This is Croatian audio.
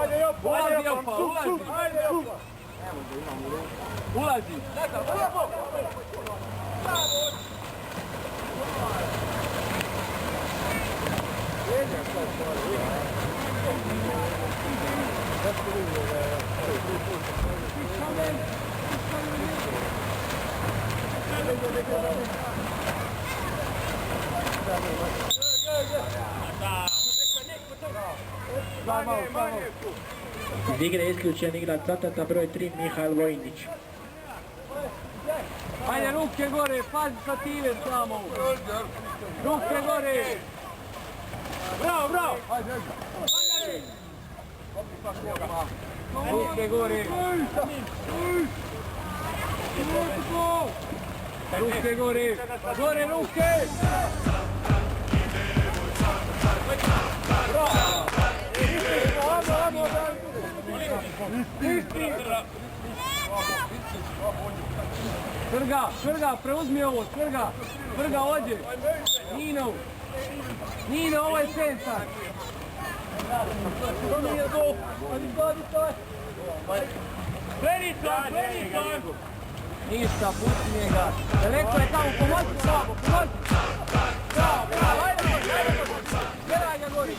Ajde Jopa, Ulazi Jopa, ulazi. Ajde Jopa. Ulazi. Iz igre isključen igrač Satata broj 3 Mihail Vojnić. Ajde, ruke gore, pazi sa time samo. Ruke gore. Bravo, bravo. Ruke gore. Ruke gore. Gore ruke. Švrga, preuzmi ovo, Švrga, ođe. Nino, ovo je centar. Pleniton. Ništa, pusti njega. Daleko je tamo, pomozi. Bravo, ajde, gledaj ga gori.